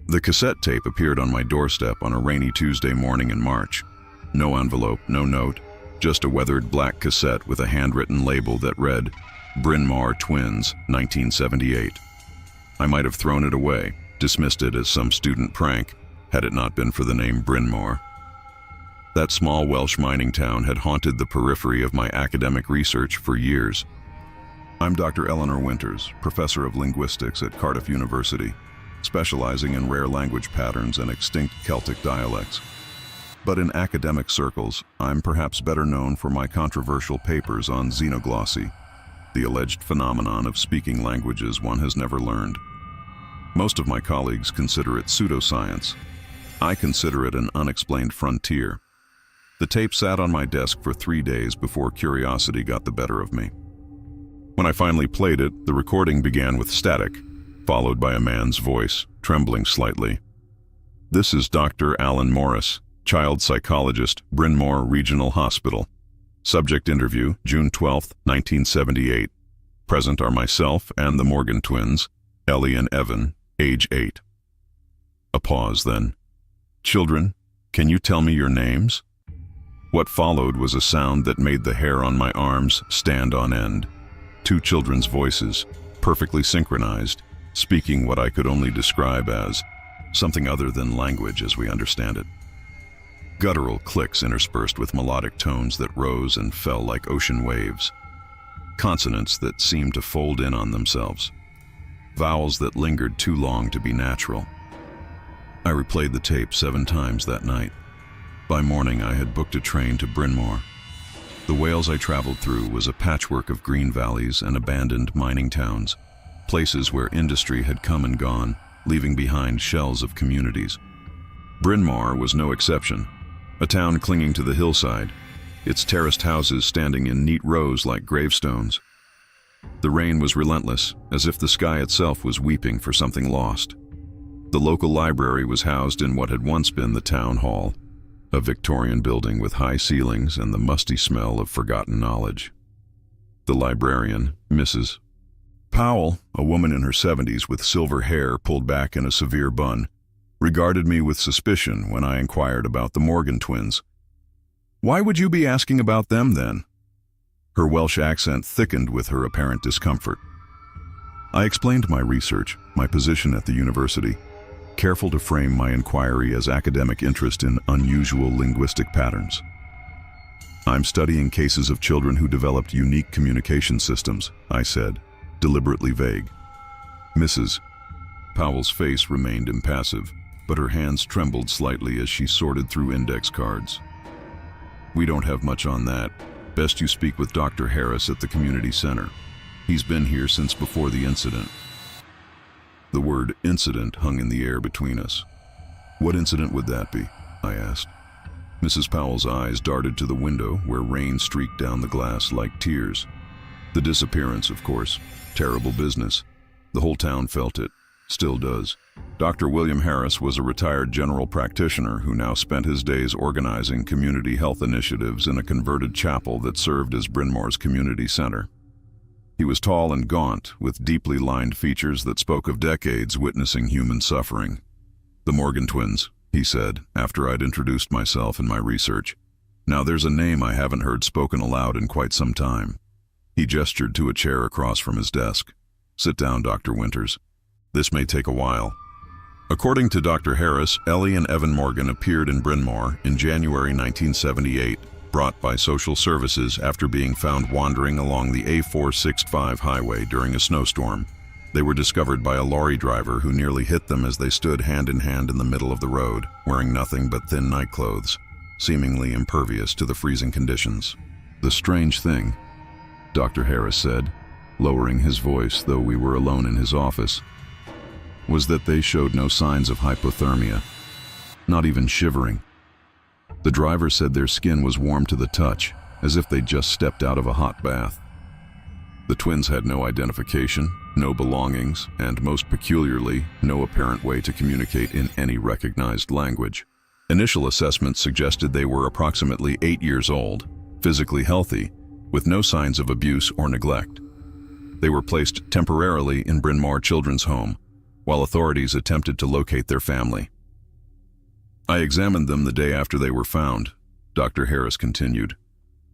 The cassette tape appeared on my doorstep on a rainy Tuesday morning in March. No envelope, no note, just a weathered black cassette with a handwritten label that read, Bryn Mawr Twins, 1978. I might have thrown it away, dismissed it as some student prank, had it not been for the name Bryn Mawr. That small Welsh mining town had haunted the periphery of my academic research for years. I'm Dr. Eleanor Winters, professor of linguistics at Cardiff University, specializing in rare language patterns and extinct Celtic dialects. But in academic circles, I'm perhaps better known for my controversial papers on xenoglossy, the alleged phenomenon of speaking languages one has never learned. Most of my colleagues consider it pseudoscience. I consider it an unexplained frontier. The tape sat on my desk for 3 days before curiosity got the better of me. When I finally played it, the recording began with static, followed by a man's voice, trembling slightly. This is Dr. Alan Morris, child psychologist, Bryn Mawr Regional Hospital. Subject interview, June 12, 1978. Present are myself and the Morgan twins, Ellie and Evan, age 8. A pause then. Children, can you tell me your names? What followed was a sound that made the hair on my arms stand on end. 2 children's voices, perfectly synchronized, speaking what I could only describe as something other than language as we understand it. Guttural clicks interspersed with melodic tones that rose and fell like ocean waves. Consonants that seemed to fold in on themselves. Vowels that lingered too long to be natural. I replayed the tape 7 times that night. By morning, I had booked a train to Bryn Mawr. The Wales I traveled through was a patchwork of green valleys and abandoned mining towns, places where industry had come and gone, leaving behind shells of communities. Bryn Mawr was no exception, a town clinging to the hillside, its terraced houses standing in neat rows like gravestones. The rain was relentless, as if the sky itself was weeping for something lost. The local library was housed in what had once been the town hall, a Victorian building with high ceilings and the musty smell of forgotten knowledge. The librarian, Mrs. Powell, a woman in her 70s with silver hair pulled back in a severe bun, regarded me with suspicion when I inquired about the Morgan twins. "Why would you be asking about them then?" Her Welsh accent thickened with her apparent discomfort. I explained my research, my position at the university, careful to frame my inquiry as academic interest in unusual linguistic patterns. "I'm studying cases of children who developed unique communication systems," I said, deliberately vague. Mrs. Powell's face remained impassive, but her hands trembled slightly as she sorted through index cards. "We don't have much on that. Best you speak with Dr. Harris at the community center. He's been here since before the incident." The word incident hung in the air between us. "What incident would that be?" I asked. Mrs. Powell's eyes darted to the window where rain streaked down the glass like tears. "The disappearance, of course. Terrible business. The whole town felt it. Still does. Dr. William Harris was a retired general practitioner who now spent his days organizing community health initiatives in a converted chapel that served as Bryn Mawr's community center. He was tall and gaunt, with deeply lined features that spoke of decades witnessing human suffering. "The Morgan twins," he said, after I'd introduced myself and my research. "Now there's a name I haven't heard spoken aloud in quite some time." He gestured to a chair across from his desk. "Sit down, Dr. Winters. This may take a while." According to Dr. Harris, Ellie and Evan Morgan appeared in Bryn Mawr in January 1978, brought by social services after being found wandering along the A465 highway during a snowstorm. They were discovered by a lorry driver who nearly hit them as they stood hand in hand in the middle of the road, wearing nothing but thin nightclothes, seemingly impervious to the freezing conditions. "The strange thing," Dr. Harris said, lowering his voice though we were alone in his office, was that they showed no signs of hypothermia, not even shivering. The driver said their skin was warm to the touch, as if they'd just stepped out of a hot bath. The twins had no identification, no belongings, and most peculiarly, no apparent way to communicate in any recognized language. Initial assessments suggested they were approximately 8 years old, physically healthy, with no signs of abuse or neglect. They were placed temporarily in Bryn Mawr Children's Home, while authorities attempted to locate their family. I examined them the day after they were found, Dr. Harris continued.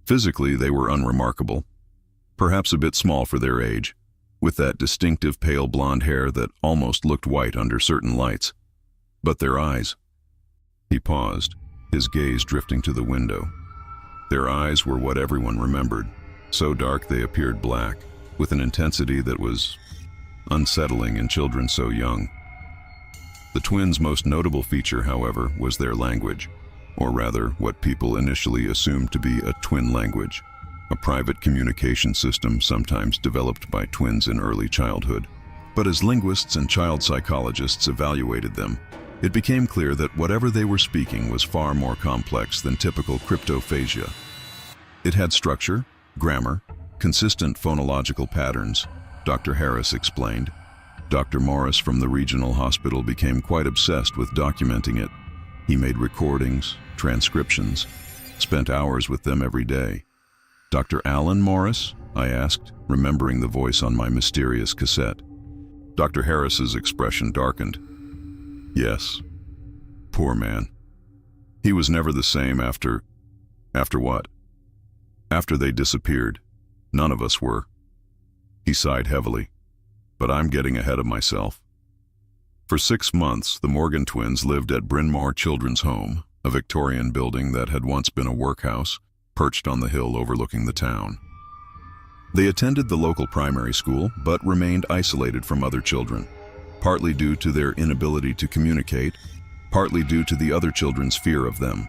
Physically, they were unremarkable, perhaps a bit small for their age, with that distinctive pale blonde hair that almost looked white under certain lights. But their eyes. He paused, his gaze drifting to the window. Their eyes were what everyone remembered, so dark they appeared black, with an intensity that was unsettling in children so young. The twins' most notable feature, however, was their language, or rather, what people initially assumed to be a twin language, a private communication system sometimes developed by twins in early childhood. But as linguists and child psychologists evaluated them, it became clear that whatever they were speaking was far more complex than typical cryptophagia. It had structure, grammar, consistent phonological patterns, Dr. Harris explained. Dr. Morris from the regional hospital became quite obsessed with documenting it. He made recordings, transcriptions, spent hours with them every day. Dr. Alan Morris? I asked, remembering the voice on my mysterious cassette. Dr. Harris's expression darkened. Yes. Poor man. He was never the same after what? After they disappeared. None of us were. He sighed heavily. But I'm getting ahead of myself. For 6 months, the Morgan twins lived at Bryn Mawr Children's Home, a Victorian building that had once been a workhouse, perched on the hill overlooking the town. They attended the local primary school, but remained isolated from other children, partly due to their inability to communicate, partly due to the other children's fear of them.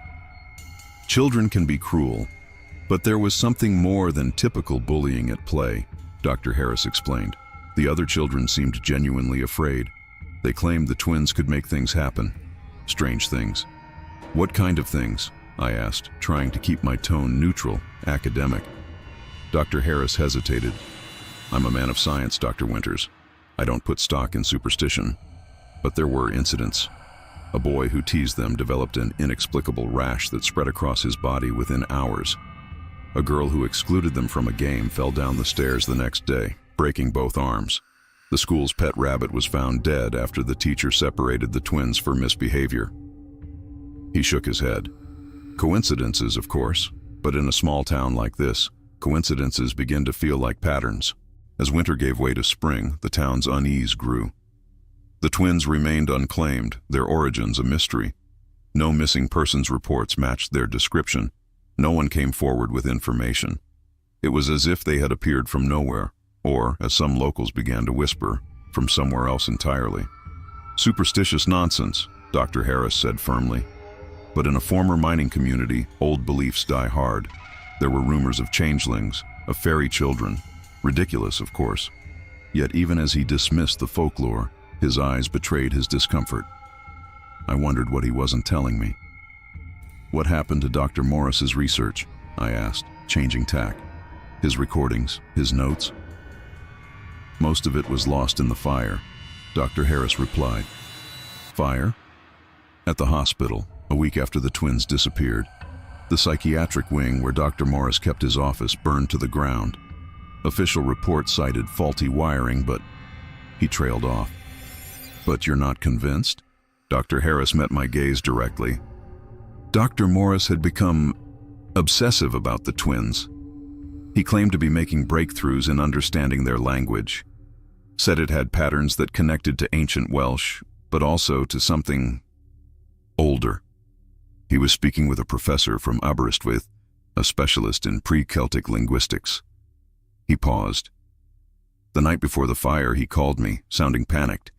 Children can be cruel, but there was something more than typical bullying at play, Dr. Harris explained. The other children seemed genuinely afraid. They claimed the twins could make things happen. Strange things. What kind of things? I asked, trying to keep my tone neutral, academic. Dr. Harris hesitated. I'm a man of science, Dr. Winters. I don't put stock in superstition. But there were incidents. A boy who teased them developed an inexplicable rash that spread across his body within hours. A girl who excluded them from a game fell down the stairs the next day, breaking both arms. The school's pet rabbit was found dead after the teacher separated the twins for misbehavior. He shook his head. Coincidences, of course, but in a small town like this, coincidences begin to feel like patterns. As winter gave way to spring, the town's unease grew. The twins remained unclaimed, their origins a mystery. No missing persons reports matched their description. No one came forward with information. It was as if they had appeared from nowhere, or, as some locals began to whisper, from somewhere else entirely. Superstitious nonsense, Dr. Harris said firmly. But in a former mining community, old beliefs die hard. There were rumors of changelings, of fairy children. Ridiculous, of course. Yet even as he dismissed the folklore, his eyes betrayed his discomfort. I wondered what he wasn't telling me. What happened to Dr. Morris's research? I asked, changing tack. His recordings, his notes? Most of it was lost in the fire, Dr. Harris replied. Fire? At the hospital, a week after the twins disappeared. The psychiatric wing where Dr. Morris kept his office burned to the ground. Official reports cited faulty wiring, but he trailed off. But you're not convinced? Dr. Harris met my gaze directly. Dr. Morris had become obsessive about the twins. He claimed to be making breakthroughs in understanding their language, said it had patterns that connected to ancient Welsh, but also to something older. He was speaking with a professor from Aberystwyth, a specialist in pre-Celtic linguistics. He paused. The night before the fire, he called me, sounding panicked.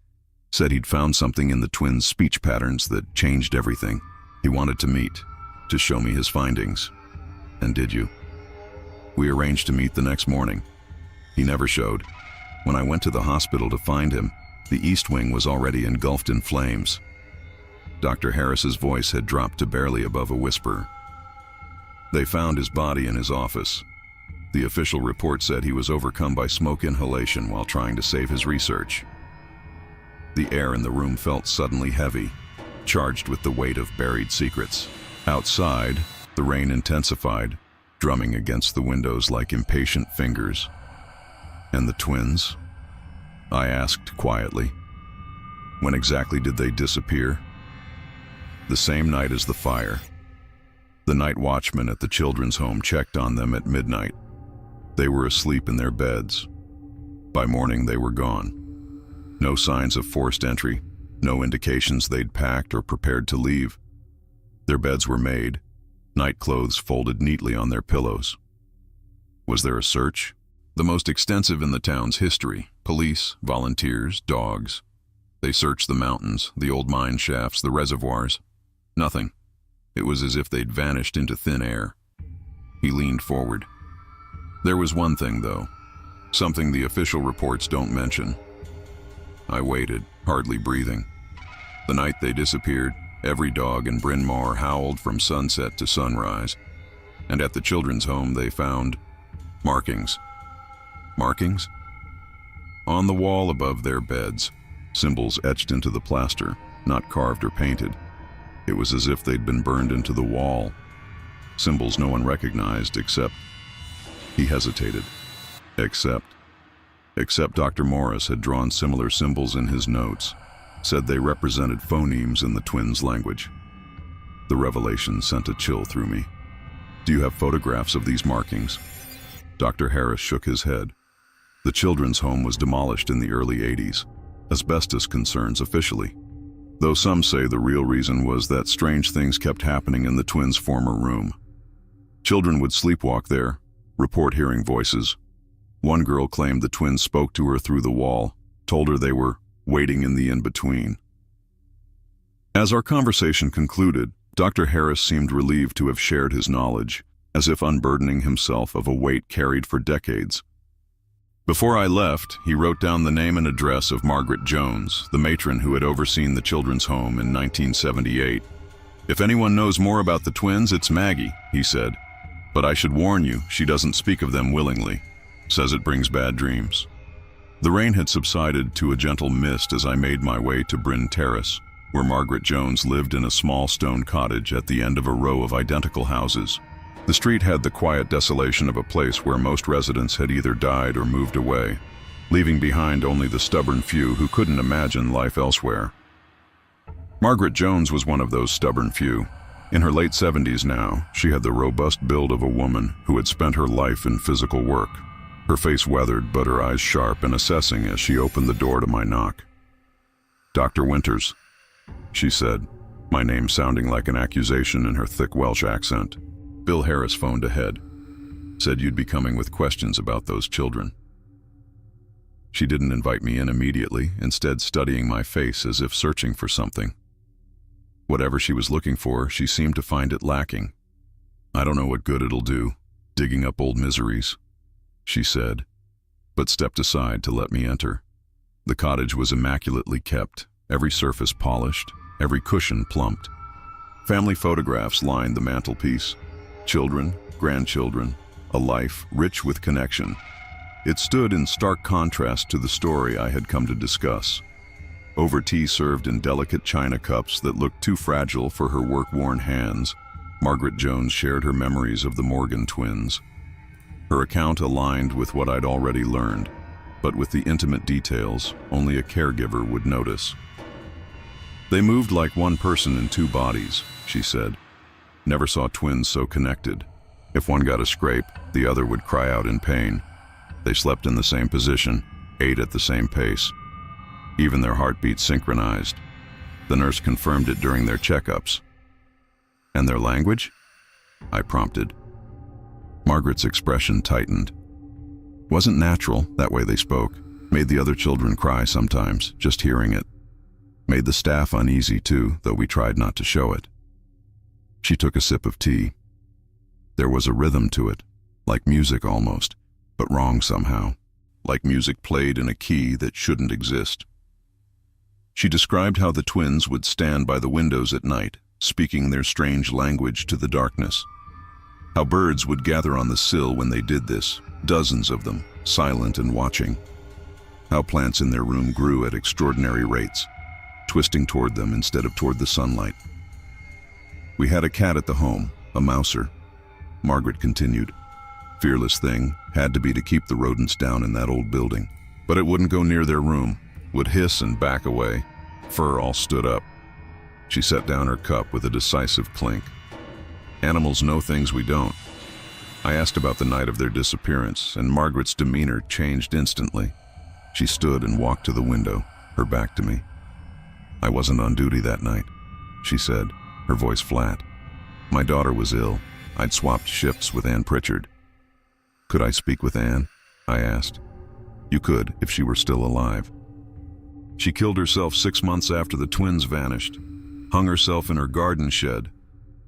Said he'd found something in the twins' speech patterns that changed everything. He wanted to meet, to show me his findings. And did you? We arranged to meet the next morning. He never showed. When I went to the hospital to find him, the East Wing was already engulfed in flames. Dr. Harris's voice had dropped to barely above a whisper. They found his body in his office. The official report said he was overcome by smoke inhalation while trying to save his research. The air in the room felt suddenly heavy, charged with the weight of buried secrets. Outside, the rain intensified, drumming against the windows like impatient fingers. And the twins? I asked quietly. When exactly did they disappear? The same night as the fire. The night watchman at the children's home checked on them at midnight. They were asleep in their beds. By morning, they were gone. No signs of forced entry, no indications they'd packed or prepared to leave. Their beds were made, night clothes folded neatly on their pillows. Was there a search? The most extensive in the town's history. Police, volunteers, dogs. They searched the mountains, the old mine shafts, the reservoirs. Nothing. It was as if they'd vanished into thin air. He leaned forward. There was one thing, though. Something the official reports don't mention. I waited, hardly breathing. The night they disappeared, every dog in Bryn Mawr howled from sunset to sunrise. And at the children's home they found markings. Markings? On the wall above their beds, symbols etched into the plaster, not carved or painted. It was as if they'd been burned into the wall. Symbols no one recognized except... He hesitated. Except Dr. Morris had drawn similar symbols in his notes, said they represented phonemes in the twins' language. The revelation sent a chill through me. Do you have photographs of these markings? Dr. Harris shook his head. The children's home was demolished in the early 80s. Asbestos concerns officially. Though some say the real reason was that strange things kept happening in the twins' former room. Children would sleepwalk there, report hearing voices. One girl claimed the twins spoke to her through the wall, told her they were waiting in the in-between. As our conversation concluded, Dr. Harris seemed relieved to have shared his knowledge, as if unburdening himself of a weight carried for decades. Before I left, he wrote down the name and address of Margaret Jones, the matron who had overseen the children's home in 1978. If anyone knows more about the twins, it's Maggie, he said. But I should warn you, she doesn't speak of them willingly. Says it brings bad dreams. The rain had subsided to a gentle mist as I made my way to Bryn Terrace, where Margaret Jones lived in a small stone cottage at the end of a row of identical houses. The street had the quiet desolation of a place where most residents had either died or moved away, leaving behind only the stubborn few who couldn't imagine life elsewhere. Margaret Jones was one of those stubborn few. In her late 70s now, she had the robust build of a woman who had spent her life in physical work. Her face weathered, but her eyes sharp and assessing as she opened the door to my knock. "Dr. Winters," she said, my name sounding like an accusation in her thick Welsh accent. "Bill Harris phoned ahead. Said you'd be coming with questions about those children." She didn't invite me in immediately, instead studying my face as if searching for something. Whatever she was looking for, she seemed to find it lacking. "I don't know what good it'll do, digging up old miseries," she said, but stepped aside to let me enter. The cottage was immaculately kept, every surface polished, every cushion plumped. Family photographs lined the mantelpiece. Children, grandchildren, a life rich with connection. It stood in stark contrast to the story I had come to discuss. Over tea served in delicate china cups that looked too fragile for her work-worn hands, Margaret Jones shared her memories of the Morgan twins. Her account aligned with what I'd already learned, but with the intimate details only a caregiver would notice. "They moved like one person in two bodies," she said. "Never saw twins so connected. If one got a scrape, the other would cry out in pain. They slept in the same position, ate at the same pace. Even their heartbeats synchronized. The nurse confirmed it during their checkups." "And their language?" I prompted. Margaret's expression tightened. "Wasn't natural, that way they spoke. Made the other children cry sometimes, just hearing it. Made the staff uneasy too, though we tried not to show it." She took a sip of tea. There was a rhythm to it, like music almost, but wrong somehow, like music played in a key that shouldn't exist. She described how the twins would stand by the windows at night, speaking their strange language to the darkness. How birds would gather on the sill when they did this, dozens of them, silent and watching. How plants in their room grew at extraordinary rates, twisting toward them instead of toward the sunlight. "We had a cat at the home, a mouser," Margaret continued. "Fearless thing, had to be to keep the rodents down in that old building. But it wouldn't go near their room, would hiss and back away. Fur all stood up. She set down her cup with a decisive clink. Animals know things we don't. I asked about the night of their disappearance, and Margaret's demeanor changed instantly. She stood and walked to the window, her back to me. I wasn't on duty that night, she said, her voice flat. My daughter was ill. I'd swapped shifts with Ann Pritchard. Could I speak with Ann? I asked. You could, if she were still alive. She killed herself 6 months after the twins vanished, hung herself in her garden shed,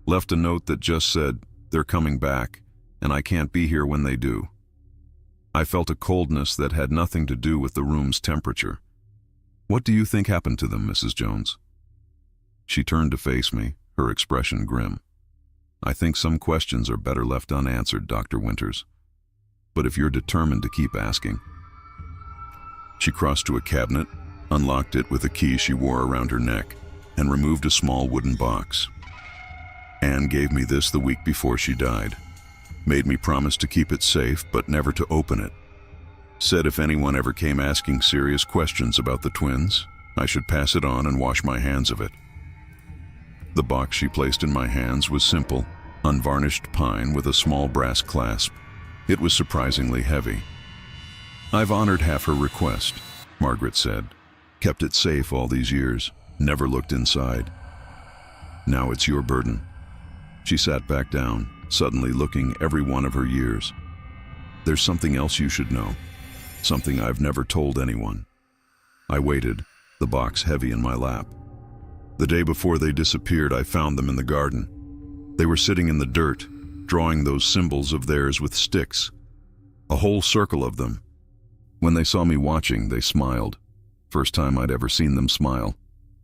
left a note that just said, "They're coming back, and I can't be here when they do." I felt a coldness that had nothing to do with the room's temperature. What do you think happened to them, Mrs. Jones? She turned to face me, her expression grim. I think some questions are better left unanswered, Dr. Winters. But if you're determined to keep asking. She crossed to a cabinet, unlocked it with a key she wore around her neck, and removed a small wooden box. Anne gave me this the week before she died. Made me promise to keep it safe, but never to open it. Said if anyone ever came asking serious questions about the twins, I should pass it on and wash my hands of it. The box she placed in my hands was simple, unvarnished pine with a small brass clasp. It was surprisingly heavy. I've honored half her request, Margaret said. Kept it safe all these years, never looked inside. Now it's your burden. She sat back down, suddenly looking every one of her years. There's something else you should know, something I've never told anyone. I waited, the box heavy in my lap. The day before they disappeared, I found them in the garden. They were sitting in the dirt, drawing those symbols of theirs with sticks. A whole circle of them. When they saw me watching, they smiled. First time I'd ever seen them smile,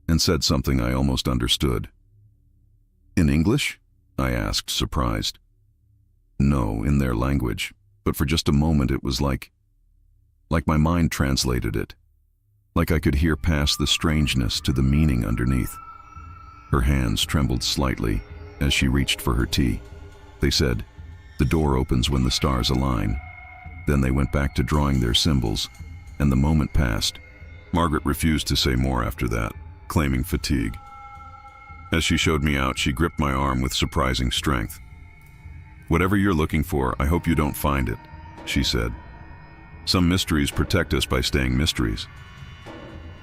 and said something I almost understood. In English? I asked, surprised. No, in their language, but for just a moment it was like my mind translated it. Like I could hear past the strangeness to the meaning underneath. Her hands trembled slightly as she reached for her tea. They said, "The door opens when the stars align." Then they went back to drawing their symbols, and the moment passed. Margaret refused to say more after that, claiming fatigue. As she showed me out, she gripped my arm with surprising strength. "Whatever you're looking for, I hope you don't find it," she said. "Some mysteries protect us by staying mysteries."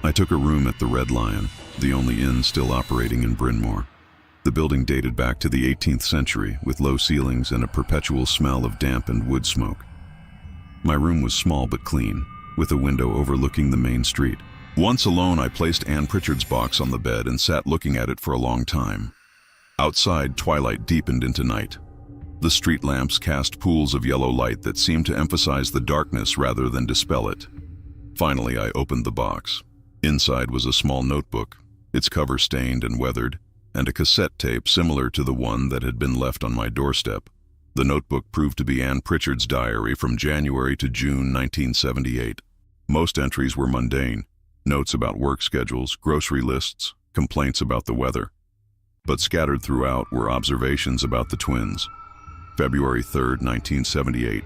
I took a room at the Red Lion, the only inn still operating in Bryn Mawr. The building dated back to the 18th century, with low ceilings and a perpetual smell of damp and wood smoke. My room was small but clean, with a window overlooking the main street. Once alone, I placed Ann Pritchard's box on the bed and sat looking at it for a long time. Outside, twilight deepened into night. The street lamps cast pools of yellow light that seemed to emphasize the darkness rather than dispel it. Finally, I opened the box. Inside was a small notebook, its cover stained and weathered, and a cassette tape similar to the one that had been left on my doorstep. The notebook proved to be Ann Pritchard's diary from January to June 1978. Most entries were mundane, notes about work schedules, grocery lists, complaints about the weather. But scattered throughout were observations about the twins. February 3rd, 1978.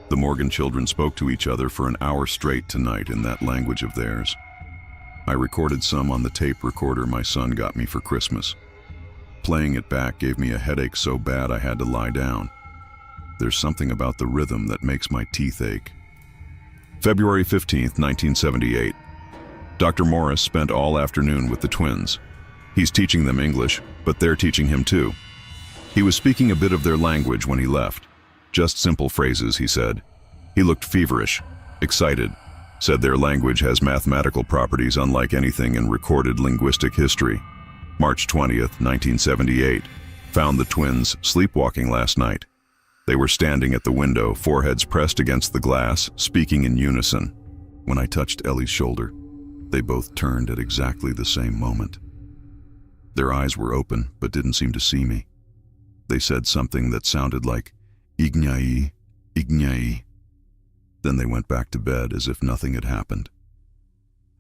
The Morgan children spoke to each other for an hour straight tonight in that language of theirs. I recorded some on the tape recorder my son got me for Christmas. Playing it back gave me a headache so bad I had to lie down. There's something about the rhythm that makes my teeth ache. February 15th, 1978. Dr. Morris spent all afternoon with the twins. He's teaching them English, but they're teaching him too. He was speaking a bit of their language when he left. Just simple phrases, he said. He looked feverish, excited, said their language has mathematical properties unlike anything in recorded linguistic history. March 20th, 1978. Found the twins sleepwalking last night. They were standing at the window, foreheads pressed against the glass, speaking in unison. When I touched Ellie's shoulder, they both turned at exactly the same moment. Their eyes were open, but didn't seem to see me. They said something that sounded like, "Ignai, Ignai." Then they went back to bed as if nothing had happened.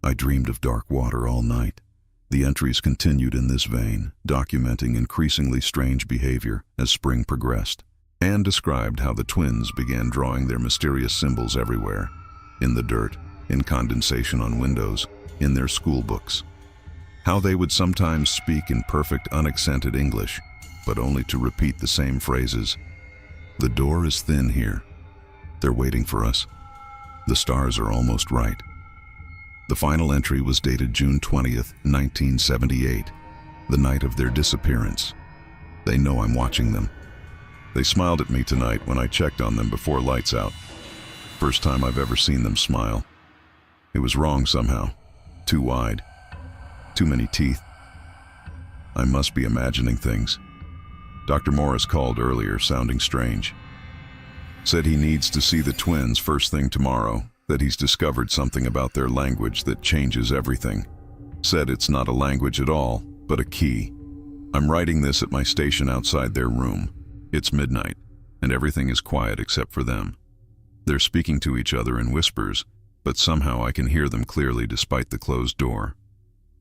I dreamed of dark water all night. The entries continued in this vein, documenting increasingly strange behavior as spring progressed. Anne described how the twins began drawing their mysterious symbols everywhere, in the dirt, in condensation on windows, in their school books. How they would sometimes speak in perfect unaccented English, but only to repeat the same phrases. The door is thin here. They're waiting for us. The stars are almost right. The final entry was dated June 20th, 1978, the night of their disappearance. They know I'm watching them. They smiled at me tonight when I checked on them before lights out. First time I've ever seen them smile. It was wrong somehow. Too wide. Too many teeth. I must be imagining things. Dr. Morris called earlier, sounding strange. Said he needs to see the twins first thing tomorrow, that he's discovered something about their language that changes everything. Said it's not a language at all, but a key. I'm writing this at my station outside their room. It's midnight, and everything is quiet except for them. They're speaking to each other in whispers, but somehow I can hear them clearly despite the closed door.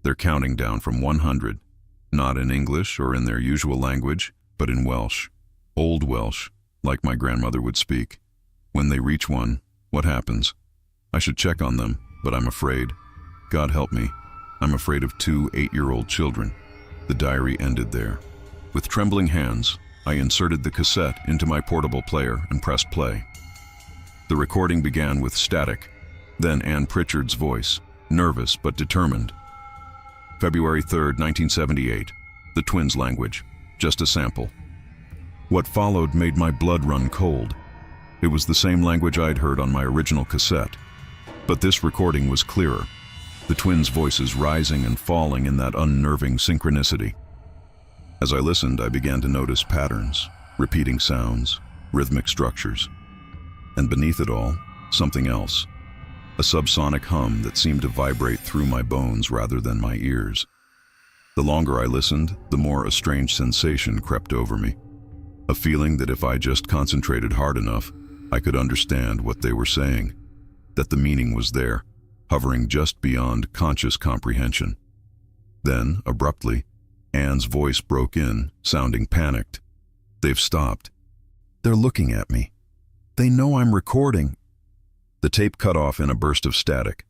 They're counting down from 100, not in English or in their usual language, but in Welsh. Old Welsh, like my grandmother would speak. When they reach one, what happens? I should check on them, but I'm afraid. God help me. I'm afraid of 2 8-year-old children. The diary ended there. With trembling hands, I inserted the cassette into my portable player and pressed play. The recording began with static, then Ann Pritchard's voice, nervous but determined. February 3rd, 1978. The twins' language. Just a sample. What followed made my blood run cold. It was the same language I'd heard on my original cassette, but this recording was clearer, the twins' voices rising and falling in that unnerving synchronicity. As I listened, I began to notice patterns, repeating sounds, rhythmic structures, and beneath it all, something else, a subsonic hum that seemed to vibrate through my bones rather than my ears. The longer I listened, the more a strange sensation crept over me. A feeling that if I just concentrated hard enough, I could understand what they were saying, that the meaning was there, hovering just beyond conscious comprehension. Then, abruptly, Anne's voice broke in, sounding panicked. They've stopped. They're looking at me. They know I'm recording. The tape cut off in a burst of static.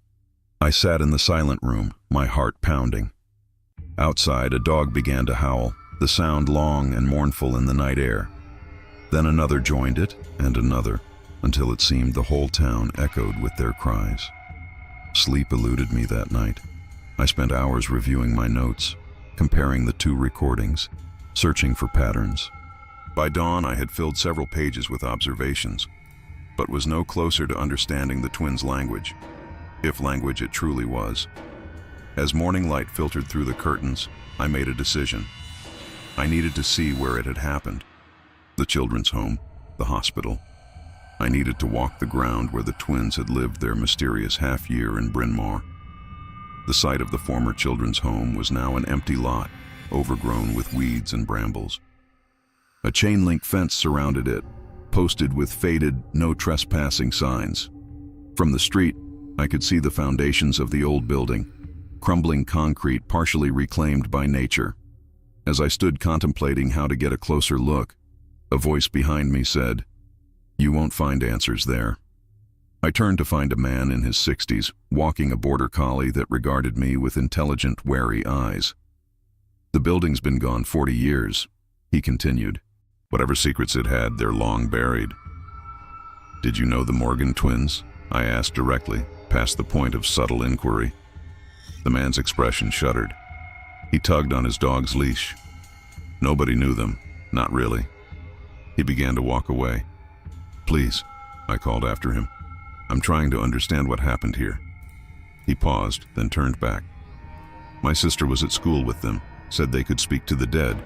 I sat in the silent room, my heart pounding. Outside, a dog began to howl, the sound long and mournful in the night air. Then another joined it, and another, until it seemed the whole town echoed with their cries. Sleep eluded me that night. I spent hours reviewing my notes, comparing the 2 recordings, searching for patterns. By dawn, I had filled several pages with observations, but was no closer to understanding the twins' language, if language it truly was. As morning light filtered through the curtains, I made a decision. I needed to see where it had happened. The children's home, the hospital. I needed to walk the ground where the twins had lived their mysterious half-year in Bryn Mawr. The site of the former children's home was now an empty lot, overgrown with weeds and brambles. A chain-link fence surrounded it, posted with faded, no trespassing signs. From the street, I could see the foundations of the old building, crumbling concrete partially reclaimed by nature. As I stood contemplating how to get a closer look, a voice behind me said, "You won't find answers there." I turned to find a man in his 60s, walking a border collie that regarded me with intelligent, wary eyes. "The building's been gone 40 years, he continued. "Whatever secrets it had, they're long buried." "Did you know the Morgan twins?" I asked directly, past the point of subtle inquiry. The man's expression shuddered. He tugged on his dog's leash. "Nobody knew them, not really." He began to walk away. "Please," I called after him. "I'm trying to understand what happened here." He paused, then turned back. "My sister was at school with them, said they could speak to the dead.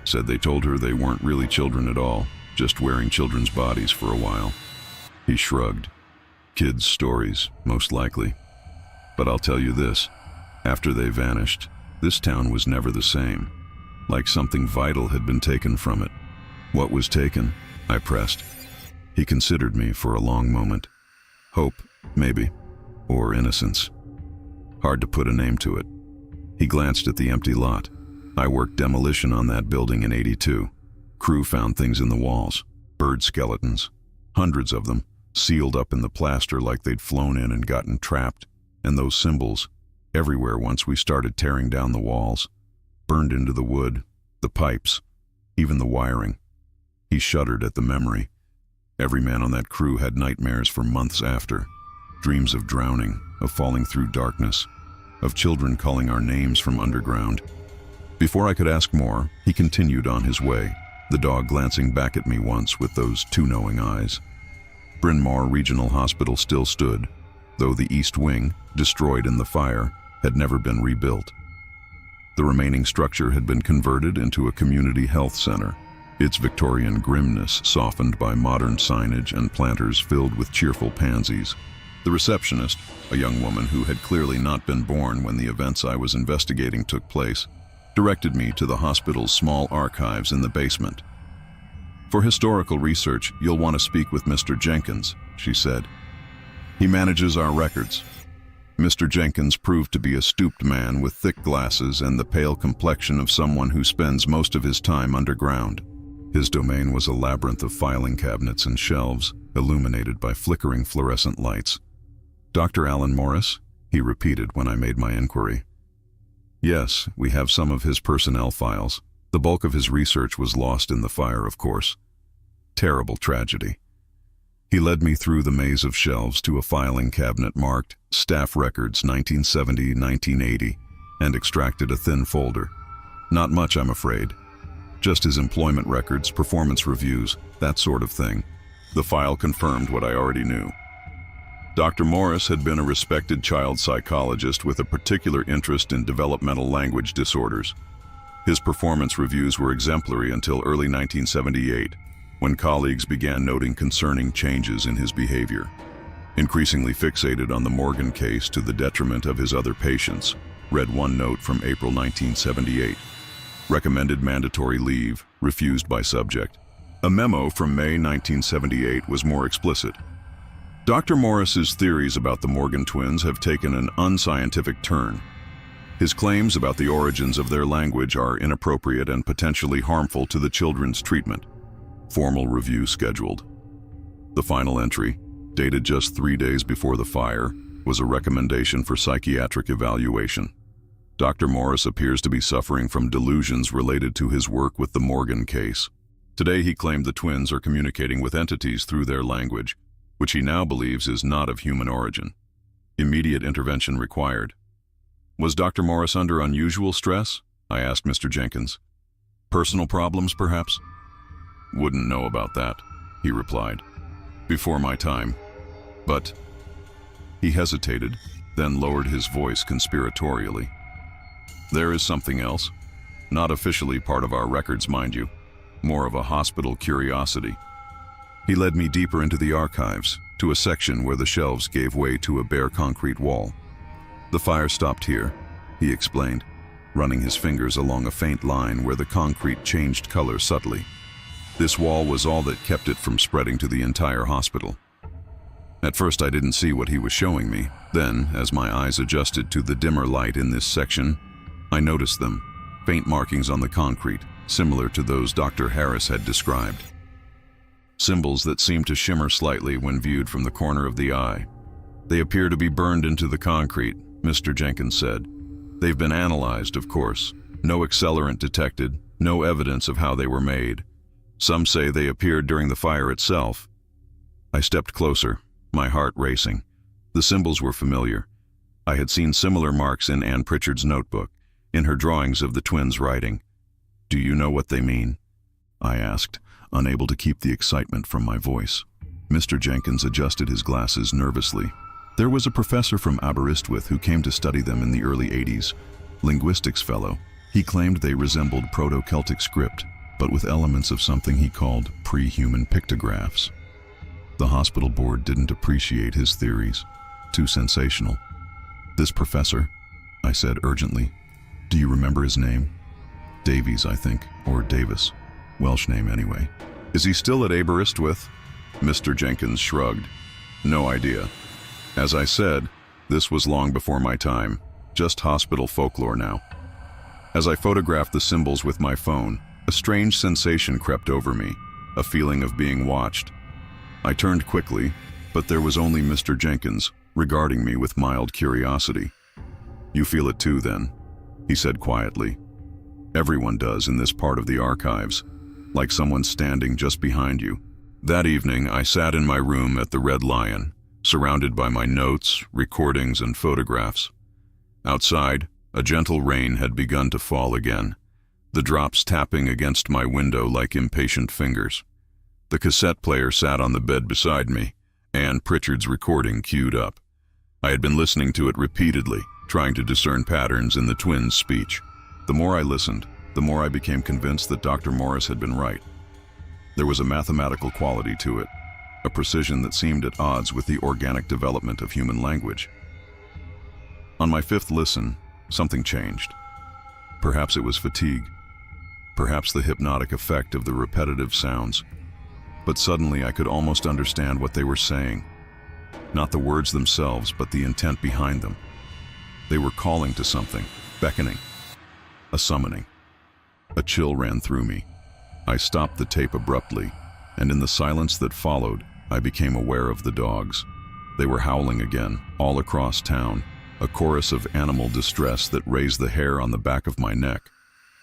Said they told her they weren't really children at all, just wearing children's bodies for a while." He shrugged. "Kids' stories, most likely. But I'll tell you this, after they vanished, this town was never the same, like something vital had been taken from it." "What was taken?" I pressed. He considered me for a long moment. "Hope, maybe, or innocence. Hard to put a name to it." He glanced at the empty lot. "I worked demolition on that building in '82. Crew found things in the walls, bird skeletons, hundreds of them, sealed up in the plaster like they'd flown in and gotten trapped, and those symbols, everywhere once we started tearing down the walls, burned into the wood, the pipes, even the wiring. He shuddered at the memory. Every man on that crew had nightmares for months after, dreams of drowning, of falling through darkness, of children calling our names from underground. Before I could ask more, he continued on his way, the dog glancing back at me once with those two knowing eyes. Bryn Mawr Regional Hospital still stood, though the East Wing, destroyed in the fire, had never been rebuilt. The remaining structure had been converted into a community health center, its Victorian grimness softened by modern signage and planters filled with cheerful pansies. The receptionist, a young woman who had clearly not been born when the events I was investigating took place, directed me to the hospital's small archives in the basement. "For historical research, you'll want to speak with Mr. Jenkins," she said. "He manages our records." Mr. Jenkins proved to be a stooped man with thick glasses and the pale complexion of someone who spends most of his time underground. His domain was a labyrinth of filing cabinets and shelves, illuminated by flickering fluorescent lights. "Dr. Alan Morris?" he repeated when I made my inquiry. "Yes, we have some of his personnel files. The bulk of his research was lost in the fire, of course. Terrible tragedy." He led me through the maze of shelves to a filing cabinet marked Staff Records 1970-1980 and extracted a thin folder. Not much, I'm afraid. Just his employment records, performance reviews, that sort of thing. The file confirmed what I already knew. Dr. Morris had been a respected child psychologist with a particular interest in developmental language disorders. His performance reviews were exemplary until early 1978, when colleagues began noting concerning changes in his behavior. Increasingly fixated on the Morgan case to the detriment of his other patients, read one note from April 1978. Recommended mandatory leave, refused by subject. A memo from May 1978 was more explicit. Dr. Morris's theories about the Morgan twins have taken an unscientific turn. His claims about the origins of their language are inappropriate and potentially harmful to the children's treatment. Formal review scheduled. The final entry, dated just 3 days before the fire, was a recommendation for psychiatric evaluation. Dr. Morris appears to be suffering from delusions related to his work with the Morgan case. Today he claimed the twins are communicating with entities through their language, which he now believes is not of human origin. Immediate intervention required. Was Dr. Morris under unusual stress? I asked Mr. Jenkins. Personal problems, perhaps? Wouldn't know about that, he replied. Before my time. But... He hesitated, then lowered his voice conspiratorially. There is something else. Not officially part of our records, mind you. More of a hospital curiosity. He led me deeper into the archives, to a section where the shelves gave way to a bare concrete wall. The fire stopped here, he explained, running his fingers along a faint line where the concrete changed color subtly. This wall was all that kept it from spreading to the entire hospital. At first I didn't see what he was showing me. Then, as my eyes adjusted to the dimmer light in this section, I noticed them, faint markings on the concrete, similar to those Dr. Harris had described. Symbols that seemed to shimmer slightly when viewed from the corner of the eye. They appear to be burned into the concrete, Mr. Jenkins said. They've been analyzed, of course. No accelerant detected, no evidence of how they were made. Some say they appeared during the fire itself. I stepped closer, my heart racing. The symbols were familiar. I had seen similar marks in Anne Pritchard's notebook, in her drawings of the twins' writing. Do you know what they mean? I asked, unable to keep the excitement from my voice. Mr. Jenkins adjusted his glasses nervously. There was a professor from Aberystwyth who came to study them in the early 80s, linguistics fellow. He claimed they resembled Proto-Celtic script, but with elements of something he called pre-human pictographs. The hospital board didn't appreciate his theories. Too sensational. This professor, I said urgently. Do you remember his name? Davies, I think, or Davis. Welsh name anyway. Is he still at Aberystwyth? Mr. Jenkins shrugged. No idea. As I said, this was long before my time. Just hospital folklore now. As I photographed the symbols with my phone, a strange sensation crept over me, a feeling of being watched. I turned quickly, but there was only Mr. Jenkins, regarding me with mild curiosity. You feel it too, then, he said quietly. Everyone does in this part of the archives, like someone standing just behind you. That evening, I sat in my room at the Red Lion, surrounded by my notes, recordings, and photographs. Outside, a gentle rain had begun to fall again, the drops tapping against my window like impatient fingers. The cassette player sat on the bed beside me, and Pritchard's recording queued up. I had been listening to it repeatedly, trying to discern patterns in the twins' speech. The more I listened, the more I became convinced that Dr. Morris had been right. There was a mathematical quality to it, a precision that seemed at odds with the organic development of human language. On my fifth listen, something changed. Perhaps it was fatigue, perhaps the hypnotic effect of the repetitive sounds. But suddenly I could almost understand what they were saying. Not the words themselves, but the intent behind them. They were calling to something, beckoning, a summoning. A chill ran through me. I stopped the tape abruptly, and in the silence that followed, I became aware of the dogs. They were howling again, all across town, a chorus of animal distress that raised the hair on the back of my neck.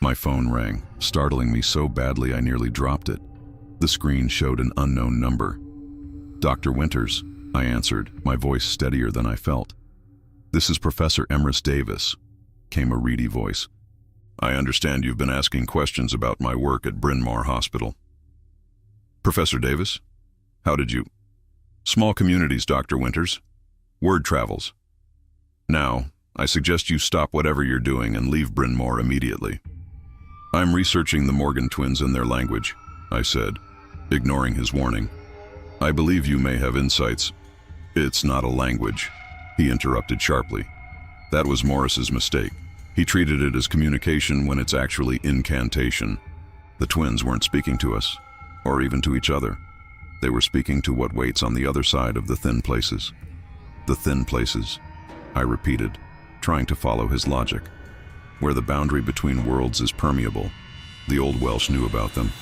My phone rang, startling me so badly I nearly dropped it. The screen showed an unknown number. "Dr. Winters," I answered, my voice steadier than I felt. "This is Professor Emrys Davis," came a reedy voice. "I understand you've been asking questions about my work at Bryn Mawr Hospital." "Professor Davis? How did you—" "Small communities, Dr. Winters. Word travels. Now, I suggest you stop whatever you're doing and leave Bryn Mawr immediately." "I'm researching the Morgan twins and their language," I said, ignoring his warning. "I believe you may have insights." "It's not a language," he interrupted sharply. "That was Morris's mistake. He treated it as communication when it's actually incantation. The twins weren't speaking to us, or even to each other. They were speaking to what waits on the other side of the thin places." "The thin places," I repeated, trying to follow his logic. "Where the boundary between worlds is permeable. The old Welsh knew about them.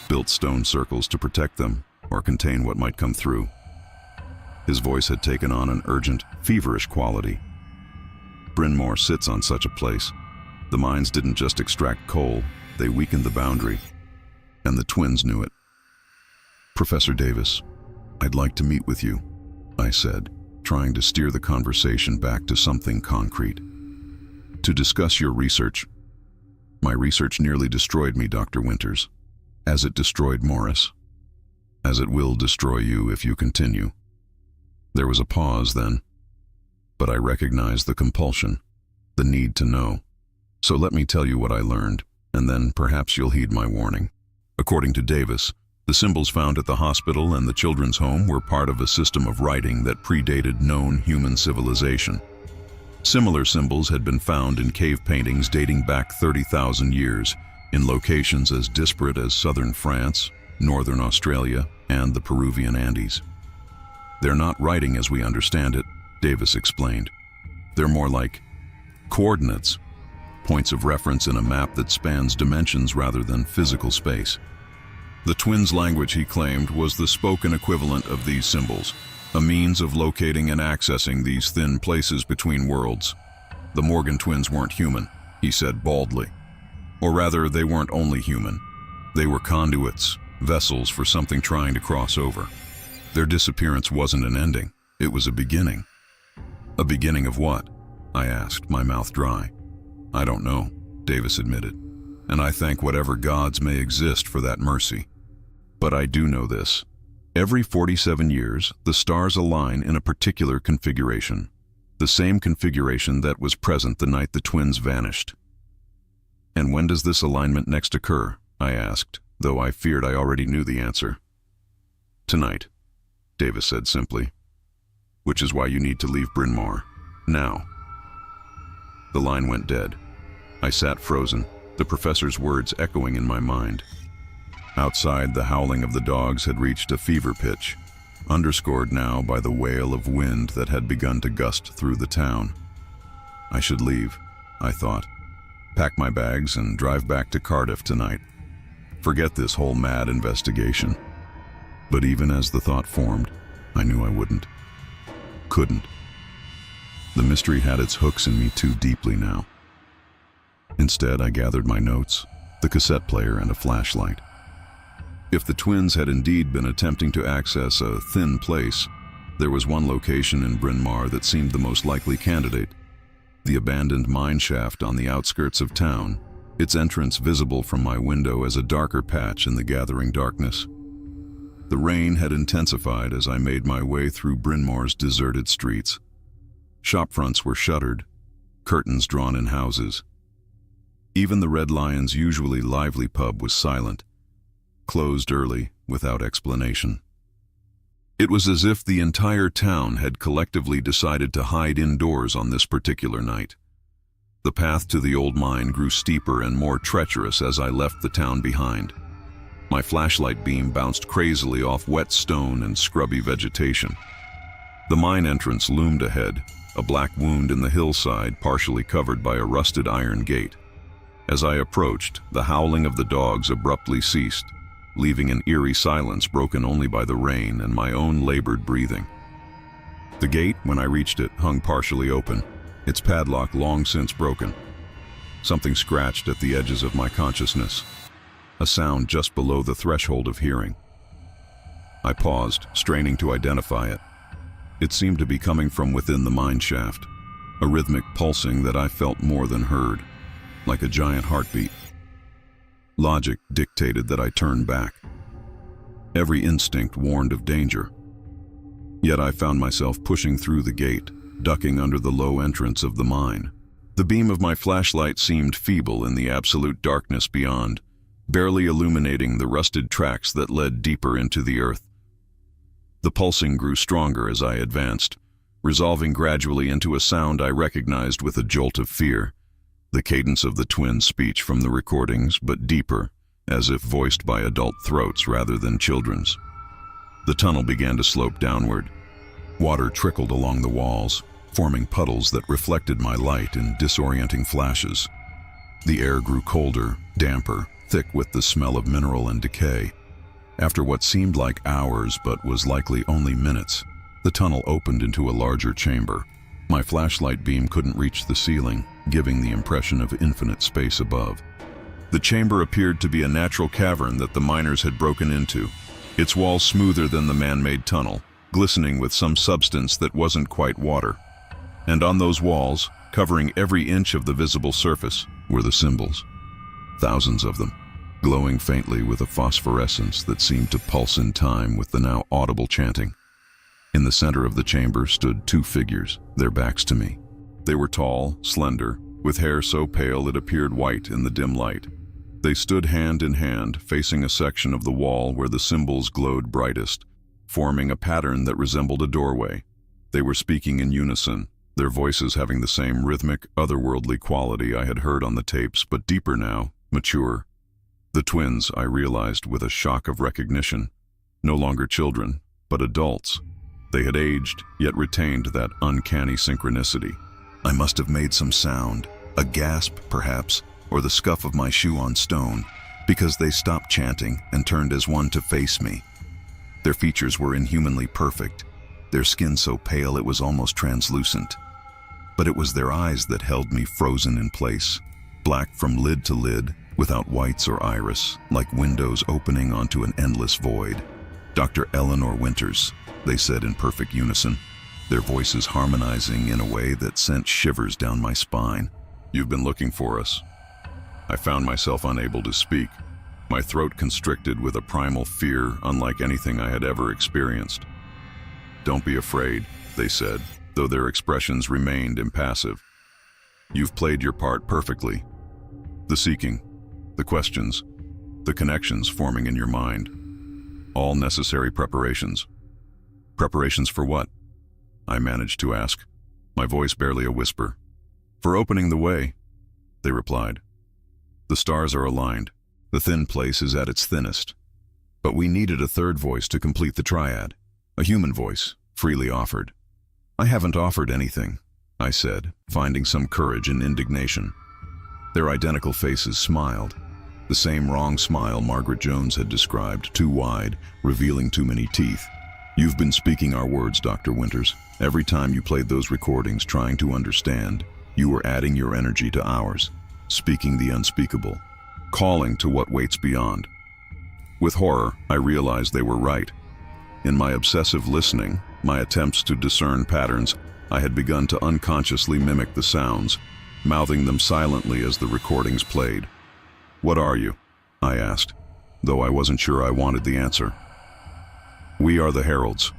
Built stone circles to protect them, or contain what might come through." His voice had taken on an urgent, feverish quality. "Bryn Mawr sits on such a place. The mines didn't just extract coal, they weakened the boundary. And the twins knew it." "Professor Davis, I'd like to meet with you," I said, trying to steer the conversation back to something concrete. "To discuss your research." "My research nearly destroyed me, Dr. Winters, as it destroyed Morris. As it will destroy you if you continue." There was a pause then, but I recognized the compulsion, the need to know. "So let me tell you what I learned, and then perhaps you'll heed my warning." According to Davis, the symbols found at the hospital and the children's home were part of a system of writing that predated known human civilization. Similar symbols had been found in cave paintings dating back 30,000 years, in locations as disparate as southern France, northern Australia, and the Peruvian Andes. "They're not writing as we understand it," Davis explained. "They're more like coordinates, points of reference in a map that spans dimensions rather than physical space." The twins' language, he claimed, was the spoken equivalent of these symbols, a means of locating and accessing these thin places between worlds. The Morgan twins weren't human, he said baldly. Or rather, they weren't only human. They were conduits, vessels for something trying to cross over. Their disappearance wasn't an ending, it was a beginning. "A beginning of what?" I asked, my mouth dry. "I don't know," Davis admitted, "and I thank whatever gods may exist for that mercy. But I do know this. Every 47 years, the stars align in a particular configuration, the same configuration that was present the night the twins vanished." "And when does this alignment next occur?" I asked, though I feared I already knew the answer. "Tonight," Davis said simply. "Which is why you need to leave Bryn Mawr. Now." The line went dead. I sat frozen, the professor's words echoing in my mind. Outside, the howling of the dogs had reached a fever pitch, underscored now by the wail of wind that had begun to gust through the town. I should leave, I thought. Pack my bags and drive back to Cardiff tonight. Forget this whole mad investigation. But even as the thought formed, I knew I wouldn't. Couldn't. The mystery had its hooks in me too deeply now. Instead, I gathered my notes, the cassette player, and a flashlight. If the twins had indeed been attempting to access a thin place, there was one location in Bryn Mawr that seemed the most likely candidate: the abandoned mine shaft on the outskirts of town, its entrance visible from my window as a darker patch in the gathering darkness. The rain had intensified as I made my way through Bryn Mawr's deserted streets. Shopfronts were shuttered, curtains drawn in houses. Even the Red Lion's usually lively pub was silent, closed early, without explanation. It was as if the entire town had collectively decided to hide indoors on this particular night. The path to the old mine grew steeper and more treacherous as I left the town behind. My flashlight beam bounced crazily off wet stone and scrubby vegetation. The mine entrance loomed ahead, a black wound in the hillside partially covered by a rusted iron gate. As I approached, the howling of the dogs abruptly ceased, leaving an eerie silence broken only by the rain and my own labored breathing. The gate, when I reached it, hung partially open, its padlock long since broken. Something scratched at the edges of my consciousness, a sound just below the threshold of hearing. I paused, straining to identify it. It seemed to be coming from within the mine shaft, a rhythmic pulsing that I felt more than heard, like a giant heartbeat. Logic dictated that I turn back. Every instinct warned of danger. Yet I found myself pushing through the gate, ducking under the low entrance of the mine. The beam of my flashlight seemed feeble in the absolute darkness beyond, barely illuminating the rusted tracks that led deeper into the earth. The pulsing grew stronger as I advanced, resolving gradually into a sound I recognized with a jolt of fear. The cadence of the twins' speech from the recordings, but deeper, as if voiced by adult throats rather than children's. The tunnel began to slope downward. Water trickled along the walls, forming puddles that reflected my light in disorienting flashes. The air grew colder, damper, thick with the smell of mineral and decay. After what seemed like hours but was likely only minutes, the tunnel opened into a larger chamber. My flashlight beam couldn't reach the ceiling, giving the impression of infinite space above. The chamber appeared to be a natural cavern that the miners had broken into, its walls smoother than the man-made tunnel, glistening with some substance that wasn't quite water. And on those walls, covering every inch of the visible surface, were the symbols. Thousands of them, glowing faintly with a phosphorescence that seemed to pulse in time with the now audible chanting. In the center of the chamber stood two figures, their backs to me. They were tall, slender, with hair so pale it appeared white in the dim light. They stood hand in hand, facing a section of the wall where the symbols glowed brightest, forming a pattern that resembled a doorway. They were speaking in unison, their voices having the same rhythmic, otherworldly quality I had heard on the tapes, but deeper now, mature. The twins, I realized with a shock of recognition, no longer children, but adults. They had aged, yet retained that uncanny synchronicity. I must have made some sound, a gasp perhaps, or the scuff of my shoe on stone, because they stopped chanting and turned as one to face me. Their features were inhumanly perfect, their skin so pale it was almost translucent. But it was their eyes that held me frozen in place, black from lid to lid, without whites or iris, like windows opening onto an endless void. "Dr. Eleanor Winters," they said in perfect unison, their voices harmonizing in a way that sent shivers down my spine. "You've been looking for us." I found myself unable to speak, my throat constricted with a primal fear unlike anything I had ever experienced. "Don't be afraid," they said, though their expressions remained impassive. "You've played your part perfectly. The seeking, the questions, the connections forming in your mind. All necessary preparations." "Preparations for what?" I managed to ask, my voice barely a whisper. "For opening the way," they replied. "The stars are aligned. The thin place is at its thinnest. But we needed a third voice to complete the triad, a human voice, freely offered." "I haven't offered anything," I said, finding some courage in indignation. Their identical faces smiled, the same wrong smile Margaret Jones had described, too wide, revealing too many teeth. You've been speaking our words, Dr. Winters. Every time you played those recordings trying to understand, you were adding your energy to ours, speaking the unspeakable, calling to what waits beyond. With horror, I realized they were right. In my obsessive listening, my attempts to discern patterns, I had begun to unconsciously mimic the sounds, mouthing them silently as the recordings played. "What are you?" I asked, though I wasn't sure I wanted the answer. "We are the heralds,"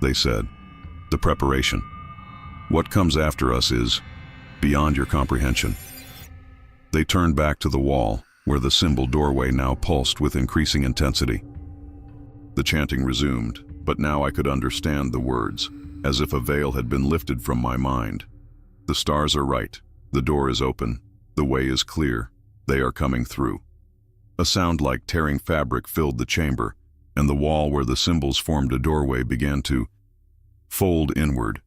they said. "The preparation. What comes after us is beyond your comprehension." They turned back to the wall, where the symbol doorway now pulsed with increasing intensity. The chanting resumed, but now I could understand the words, as if a veil had been lifted from my mind. "The stars are right. The door is open. The way is clear. They are coming through." A sound like tearing fabric filled the chamber, and the wall where the symbols formed a doorway began to fold inward,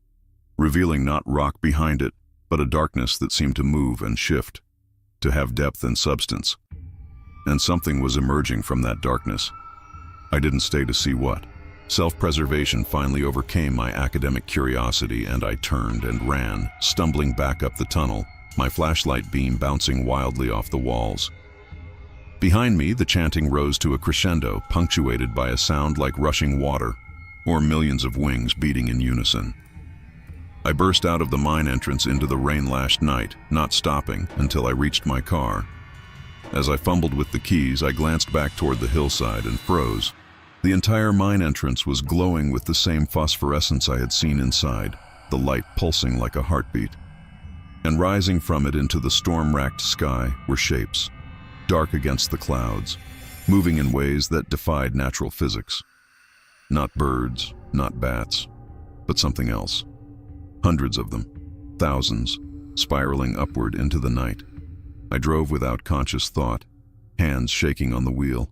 revealing not rock behind it, but a darkness that seemed to move and shift, to have depth and substance. And something was emerging from that darkness. I didn't stay to see what. Self-preservation finally overcame my academic curiosity, and I turned and ran, stumbling back up the tunnel, my flashlight beam bouncing wildly off the walls. Behind me, the chanting rose to a crescendo, punctuated by a sound like rushing water, or millions of wings beating in unison. I burst out of the mine entrance into the rain-lashed night, not stopping until I reached my car. As I fumbled with the keys, I glanced back toward the hillside and froze. The entire mine entrance was glowing with the same phosphorescence I had seen inside, the light pulsing like a heartbeat. And rising from it into the storm-racked sky were shapes, dark against the clouds, moving in ways that defied natural physics. Not birds, not bats, but something else. Hundreds of them, thousands, spiraling upward into the night. I drove without conscious thought, hands shaking on the wheel,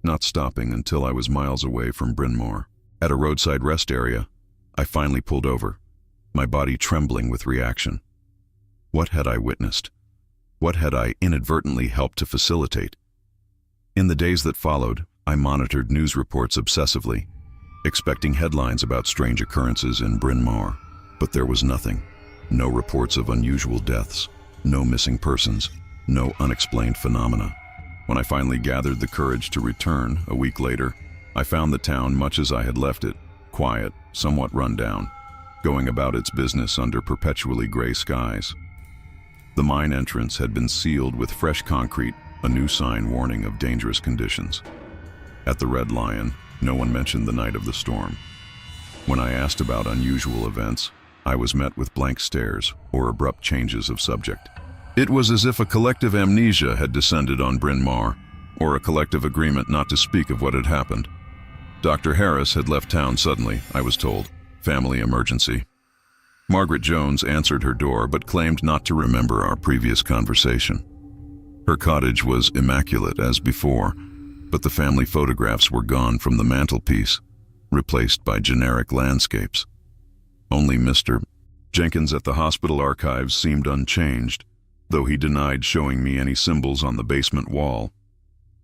not stopping until I was miles away from Bryn Mawr. At a roadside rest area, I finally pulled over, my body trembling with reaction. What had I witnessed? What had I inadvertently helped to facilitate? In the days that followed, I monitored news reports obsessively, expecting headlines about strange occurrences in Bryn Mawr. But there was nothing. No reports of unusual deaths, no missing persons, no unexplained phenomena. When I finally gathered the courage to return a week later, I found the town much as I had left it, quiet, somewhat run down, going about its business under perpetually gray skies. The mine entrance had been sealed with fresh concrete, a new sign warning of dangerous conditions. At the Red Lion, no one mentioned the night of the storm. When I asked about unusual events, I was met with blank stares or abrupt changes of subject. It was as if a collective amnesia had descended on Bryn Mawr, or a collective agreement not to speak of what had happened. Dr. Harris had left town suddenly, I was told. Family emergency. Margaret Jones answered her door but claimed not to remember our previous conversation. Her cottage was immaculate as before, but the family photographs were gone from the mantelpiece, replaced by generic landscapes. Only Mr. Jenkins at the hospital archives seemed unchanged, though he denied showing me any symbols on the basement wall.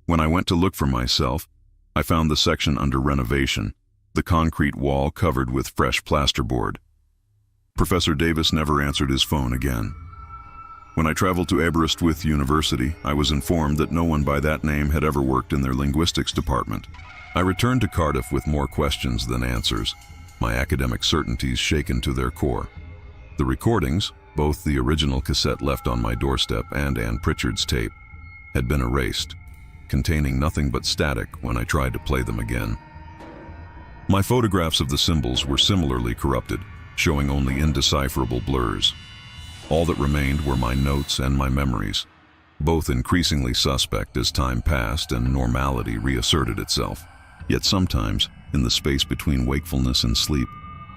When I went to look for myself, I found the section under renovation, the concrete wall covered with fresh plasterboard. Professor Davis never answered his phone again. When I traveled to Aberystwyth University, I was informed that no one by that name had ever worked in their linguistics department. I returned to Cardiff with more questions than answers, my academic certainties shaken to their core. The recordings, both the original cassette left on my doorstep and Ann Pritchard's tape, had been erased, containing nothing but static when I tried to play them again. My photographs of the symbols were similarly corrupted, showing only indecipherable blurs. All that remained were my notes and my memories, both increasingly suspect as time passed and normality reasserted itself. Yet sometimes, in the space between wakefulness and sleep,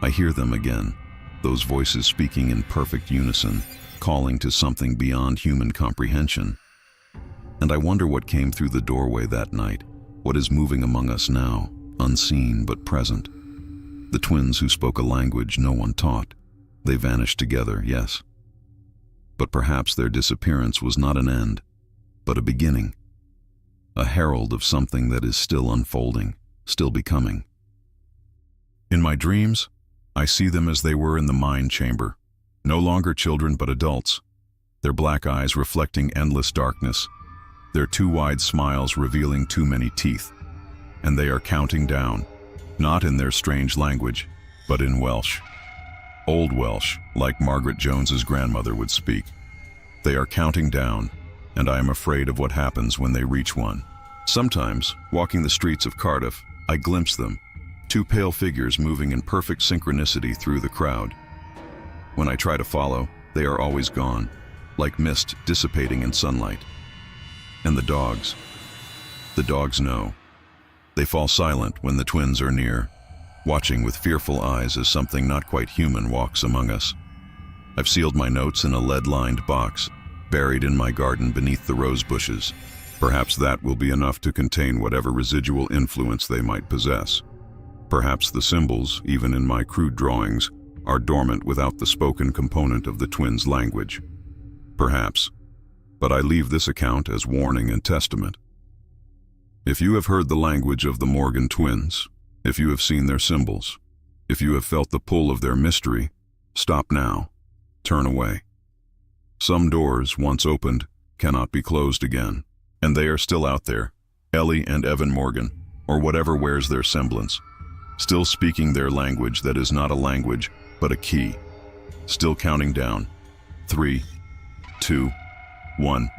I hear them again, those voices speaking in perfect unison, calling to something beyond human comprehension. And I wonder what came through the doorway that night, what is moving among us now, unseen but present. The twins who spoke a language no one taught. They vanished together, yes. But perhaps their disappearance was not an end, but a beginning, a herald of something that is still unfolding, still becoming. In my dreams, I see them as they were in the mind chamber, no longer children but adults, their black eyes reflecting endless darkness, their too wide smiles revealing too many teeth. And they are counting down, not in their strange language, but in Welsh. Old Welsh, like Margaret Jones's grandmother would speak. They are counting down, and I am afraid of what happens when they reach one. Sometimes, walking the streets of Cardiff, I glimpse them, two pale figures moving in perfect synchronicity through the crowd. When I try to follow, they are always gone, like mist dissipating in sunlight. And the dogs know. They fall silent when the twins are near, watching with fearful eyes as something not quite human walks among us. I've sealed my notes in a lead-lined box, buried in my garden beneath the rose bushes. Perhaps that will be enough to contain whatever residual influence they might possess. Perhaps the symbols, even in my crude drawings, are dormant without the spoken component of the twins' language. Perhaps. But I leave this account as warning and testament. If you have heard the language of the Morgan twins, if you have seen their symbols, if you have felt the pull of their mystery, stop now. Turn away. Some doors, once opened, cannot be closed again, and they are still out there, Ellie and Evan Morgan, or whatever wears their semblance, still speaking their language that is not a language, but a key, still counting down. 3, 2, 1.